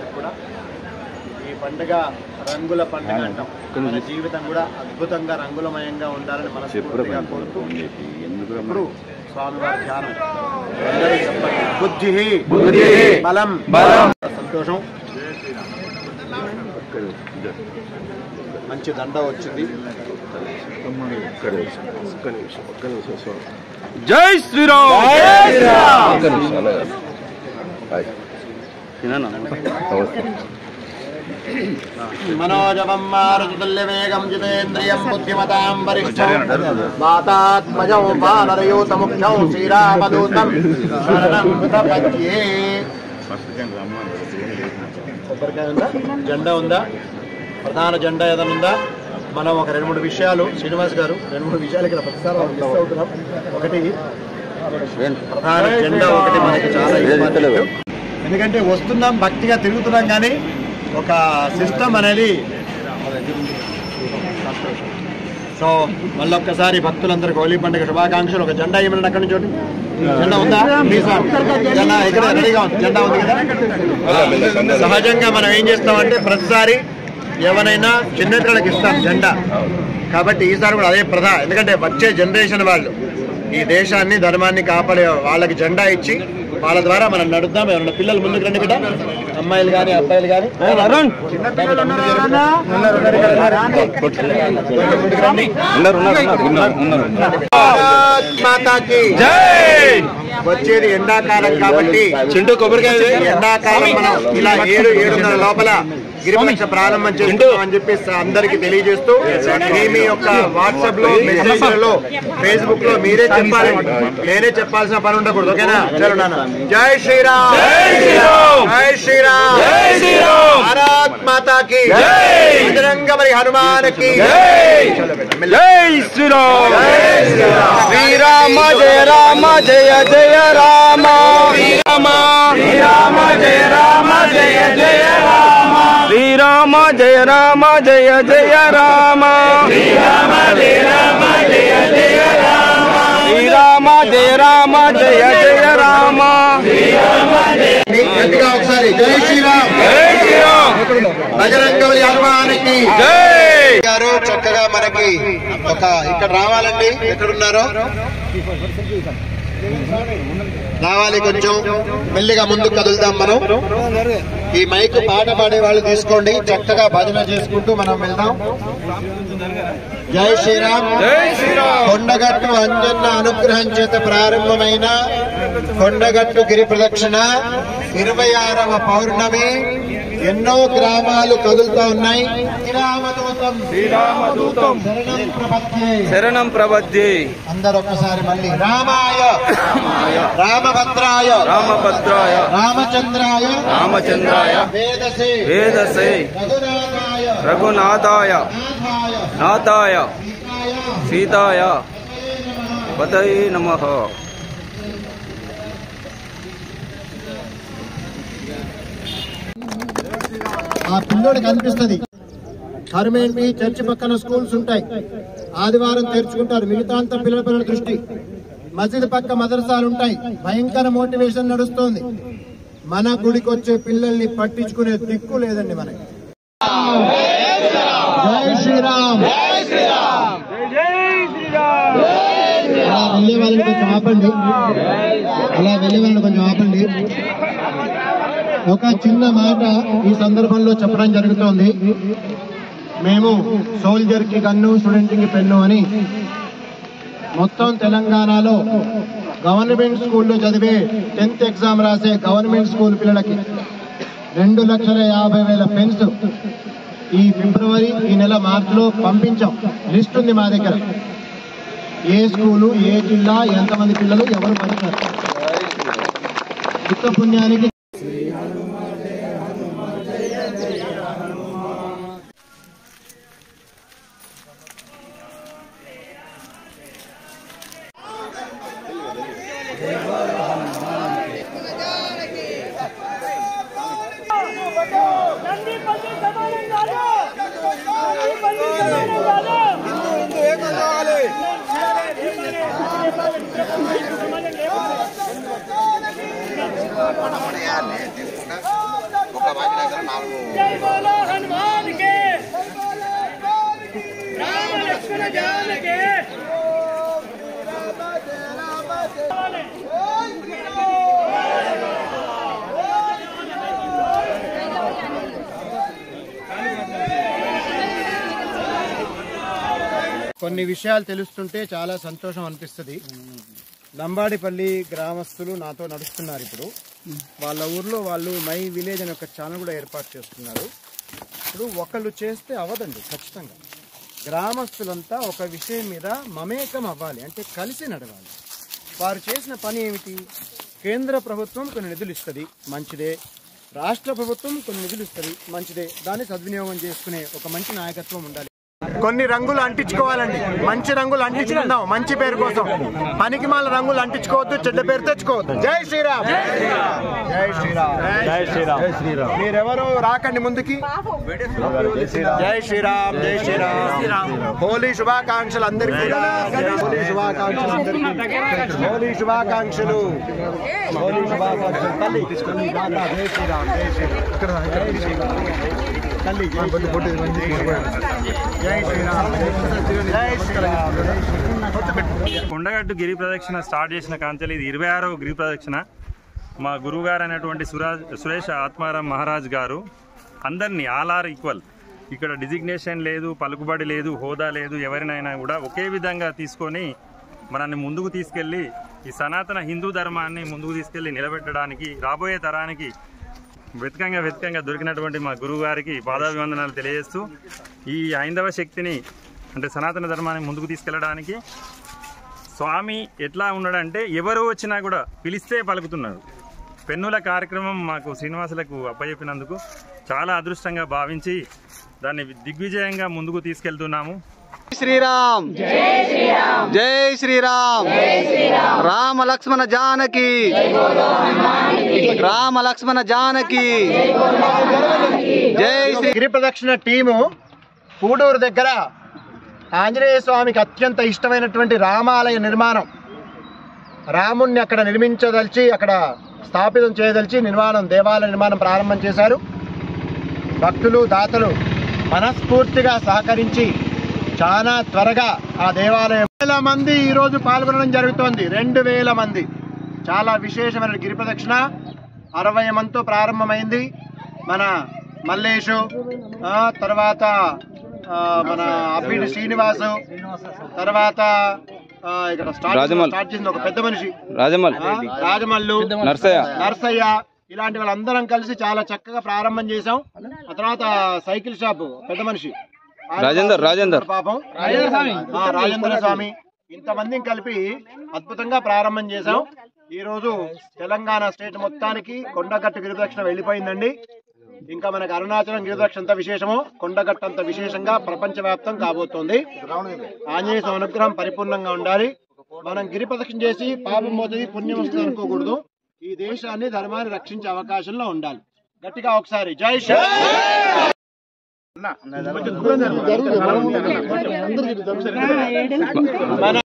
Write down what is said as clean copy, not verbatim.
అందరికి కూడా ఈ పండుగ రంగుల పండుగ అంటాం. మన జీవితం కూడా అద్భుతంగా రంగులమయంగా ఉండాలని మనస్ఫూర్తిగా కోరుతూ ఇప్పుడు స్వామివారి ధ్యానం. బుద్ధి బలం సంతోషం. మంచి దండ వచ్చింది. జై శ్రీరామ్. మనోజవం మారుతుల్యవేగం జితేంద్రియం బుద్ధిమతాం వరిష్ఠం వాతాత్మజం వానరయూతముఖ్యం శ్రీరామదూతం శరణం ప్రపద్యే. కొబ్బరికాయ ఉందా? జెండా ఉందా? ప్రధాన జెండా ఏదైనా ఉందా? మనం ఒక 2-3 విషయాలు, శ్రీనివాస్ గారు 2-3 విషయాలు ఇక్కడ ప్రతిసారి మిస్ అవుతున్నాం. ఒకటి ప్రధాన జెండా ఒకటి మనకి చాలా ఇంపార్టెంట్. ఎందుకంటే వస్తున్నాం భక్తిగా తిరుగుతున్నాం కానీ ఒక సిస్టమ్ అనేది. సో మళ్ళొక్కసారి భక్తులందరికీ హోలీ పండుగ శుభాకాంక్షలు. ఒక జెండా ఏమన్నా అక్కడి నుంచి జెండా ఉందా? జెండా ఇక్కడ రెడీగా ఉంది. జెండా ఉంది కదా. సహజంగా మనం ఏం చేస్తామంటే ప్రతిసారి ఎవరైనా చిన్నపిల్లలకి ఇస్తాం జెండా. కాబట్టి ఈసారి కూడా అదే ప్రధా. ఎందుకంటే వచ్చే జనరేషన్ వాళ్ళు ఈ దేశాన్ని ధర్మాన్ని కాపాడే వాళ్ళకి జెండా ఇచ్చి వాళ్ళ ద్వారా మనం నడుద్దాం. ఎవరైనా పిల్లలు ముందుకు రండి బిడ్డ, అమ్మాయిలు కానీ అబ్బాయిలు కానీ. వచ్చేది ఎండాకాలం కాబట్టి ఎండాకాలం మనం ఇలా 7-7:30 లోపల గిరిప్రదక్ష ప్రారంభం చేస్తున్నామని చెప్పేసి అందరికి తెలియజేస్తూ మీ యొక్క వాట్సాప్ లో, మెసేజ్లలో, ఫేస్బుక్ లో మీరే చెప్పాలి, నేనే చెప్పాల్సిన పని ఉండకూడదు. ఓకేనా? చలో నాన్న. జై శ్రీరామ్. జై శ్రీరామ్. భారత్ మాతాకి బజరంగబలి హనుమానికి జై శ్రీరామ్. శ్రీరామ జయ రామ జయ జయ రామ. శ్రీరామ శ్రీరామ జయ రామ జయ జయ రామ. శ్రీరామ జయ రామ జయ జయ రామ. శ్రీరామ జయ రామ జయ జయ రామ. శ్రీరామ జయ రామ జయ జయ రామ. గట్టిగా ఒకసారి జై శ్రీరామ్. జై శ్రీరామ్. బజరంగబలి హనుమానికి జై. గారు చక్కగా మనకి ఒక ఇక్కడ రావాలండి. ఎక్కడున్నారో రావాలి. కొంచెం మెల్లిగా ముందుకు కదులుదాం మనం. ఈ మైక్ పాట పాడే వాళ్ళు తీసుకోండి. చక్కగా భజన చేసుకుంటూ మనం వెళ్దాం. జై శ్రీరామ్. జై శ్రీరామ్. కొండగట్టు అంజన్న అనుగ్రహం చేత ప్రారంభమైన కొండగట్టు గిరి ప్రదక్షిణ 26వ పౌర్ణమి. ఎన్నో గ్రామాలు కదులుతూ ఉన్నాయి. శ్రీరామదూతం శ్రీరామదూతం శరణం ప్రపద్యే. శరణం ప్రపద్యే. అందరూ ఒక్కసారి మళ్ళీ రామాయ రామభద్రాయ రామభద్రాయ రామచంద్రాయ రామచంద్రాయ వేదసే వేదసే రఘునాథాయ రఘునాథాయ నాథాయ సీతాయ పతయే నమః. ఆ పిల్లోడు కనిపిస్తుంది. హర్మేంటి చర్చి పక్కన స్కూల్స్ ఉంటాయి. ఆదివారం తెరుచుకుంటారు. మిగతా అంతా పిల్లల దృష్టి. మసీద్ పక్క మదరసాలు ఉంటాయి. భయంకర మోటివేషన్ నడుస్తోంది. మన గుడికి వచ్చే పిల్లల్ని పట్టించుకునే దిక్కు లేదండి మనకి. జై శ్రీరామ్. అలా వెళ్ళే వాళ్ళని కొంచెం ఆపండి. ఒక చిన్న మాట ఈ సందర్భంలో చెప్పడం జరుగుతోంది. మేము సోల్జర్ కి గన్ను, స్టూడెంట్ కి పెన్ను అని మొత్తం తెలంగాణలో గవర్నమెంట్ స్కూల్లో చదివే 10th ఎగ్జామ్ రాసే గవర్నమెంట్ స్కూల్ పిల్లలకి 2,50,000 పెన్స్ ఈ ఫిబ్రవరి, ఈ నెల మార్చిలో పంపించాం. లిస్ట్ ఉంది మా దగ్గర. ఏ స్కూలు, ఏ జిల్లా, ఎంతమంది పిల్లలు, ఎవరు పంచారు. దుఃఖ పుణ్యానికి जय बोलो हनुमान के, राम लक्ष्मण जान के। కొన్ని విషయాలు తెలుస్తుంటే చాలా సంతోషం అనిపిస్తుంది. లంబాడిపల్లి గ్రామస్తులు నాతో నడుస్తున్నారు. ఇప్పుడు వాళ్ళ ఊర్లో వాళ్ళు మై విలేజ్ అనే ఒక ఛానల్ కూడా ఏర్పాటు చేస్తున్నారు. ఇప్పుడు ఒకళ్ళు చేస్తే అవదండి, ఖచ్చితంగా గ్రామస్తులంతా ఒక విషయం మీద మమేకం అవ్వాలి, అంటే కలిసి నడవాలి. వారు చేసిన పని ఏమిటి? కేంద్ర ప్రభుత్వం కొన్ని నిధులు ఇస్తుంది, మంచిదే. రాష్ట్ర ప్రభుత్వం కొన్ని నిధులు ఇస్తుంది, మంచిదే. దాన్ని సద్వినియోగం చేసుకునే ఒక మంచి నాయకత్వం ఉండాలి. కొన్ని రంగులు అంటించుకోవాలండి, మంచి రంగులు అంటించుకుందాం, మంచి పేరు కోసం. పనికి మాల రంగులు అంటించుకోవద్దు, చెడ్డ పేరు తెచ్చుకోవద్దు. జై శ్రీరామ్, జై శ్రీరామ్, జై శ్రీరామ్. మీరెవరు రాకండి ముందుకి. జై శ్రీరామ్, జై శ్రీరామ్. హోలీ శుభాకాంక్షలు అందరికీ, హోలీ శుభాకాంక్షలు అందరికీ, హోలీ శుభాకాంక్షలు, హోలీ శుభాకాంక్షలు. తల్లి తీసుకొని జై శ్రీరామ్, జై శ్రీరామ్. తల్లి కొండగట్టు గిరి ప్రదక్షిణ స్టార్ట్ చేసిన కాంచెలు ఇది 26వ గిరి ప్రదక్షిణ. మా గురువుగారు అయినటువంటి సురేష్ ఆత్మారాం మహారాజ్ గారు అందరినీ ఆల్ ఆర్ ఈక్వల్, ఇక్కడ డిజిగ్నేషన్ లేదు, పలుకుబడి లేదు, హోదా లేదు, ఎవరినైనా కూడా ఒకే విధంగా తీసుకొని మనల్ని ముందుకు తీసుకెళ్ళి ఈ సనాతన హిందూ ధర్మాన్ని ముందుకు తీసుకెళ్ళి నిలబెట్టడానికి రాబోయే తరానికి వెతకంగా దొరికినటువంటి మా గురువు గారికి పాదాభివందనాలు తెలియజేస్తూ ఈ హైందవ శక్తిని అంటే సనాతన ధర్మాన్ని ముందుకు తీసుకెళ్ళడానికి స్వామి ఎట్లా ఉన్నాడంటే ఎవరు వచ్చినా కూడా పిలిస్తే పలుకుతున్నాడు. పెన్నుల కార్యక్రమం మాకు శ్రీనివాసులకు అప్పచెప్పినందుకు చాలా అదృష్టంగా భావించి దాన్ని దిగ్విజయంగా ముందుకు తీసుకెళ్తున్నాము. శ్రీరామ్, జై శ్రీరామ్, రామ లక్ష్మణ జానకి, రామ లక్ష్మణ జానకి, జై శ్రీ. గిరి ప్రదక్షిణ టీము పూడూరు దగ్గర ఆంజనేయ స్వామికి అత్యంత ఇష్టమైనటువంటి రామాలయ నిర్మాణం, రాముణ్ణి అక్కడ నిర్మించదలిచి, అక్కడ స్థాపితం చేయదలిచి దేవాలయ నిర్మాణం ప్రారంభం చేశారు. భక్తులు దాతలు మనస్ఫూర్తిగా సహకరించి చాలా త్వరగా ఆ దేవాలయం 2,000 మంది ఈరోజు పాల్గొనడం జరుగుతోంది. 2,000 మంది. చాలా విశేషమైన గిరి ప్రదక్షిణ 60 మందితో ప్రారంభమైంది. మన మల్లేషు, తర్వాత మన అబ్బిడి శ్రీనివాసు, తర్వాత ఇక్కడ స్టార్ట్ చేసింది ఒక పెద్ద మనిషి రాజమల్లు, నర్సయ్య, ఇలాంటి వాళ్ళందరం కలిసి చాలా చక్కగా ప్రారంభం చేశాం. ఆ తర్వాత సైకిల్ షాప్ పెద్ద మనిషి పాపం రాజేంద్ర స్వామి, ఇంతమందిని కలిపి అద్భుతంగా ప్రారంభం చేశాం. ఈ రోజు తెలంగాణ స్టేట్ మొత్తానికి కొండగట్టు గిరిప్రదక్షిణ వెళ్ళిపోయిందండి. ఇంకా మనకు అరుణాచలం గిరిప్రదక్షిణ అంత విశేషమో కొండగట్టు అంత విశేషంగా ప్రపంచవ్యాప్తం కాబోతోంది. ఆంజనేయ స్వామి అనుగ్రహం పరిపూర్ణంగా ఉండాలి. మనం గిరి ప్రదక్షిణ చేసి పాపం పోతుంది, పుణ్యం వస్తుంది అనుకోకూడదు. ఈ దేశాన్ని ధర్మాన్ని రక్షించే అవకాశంలో ఉండాలి. గట్టిగా ఒకసారి జై శ్రీరామ్.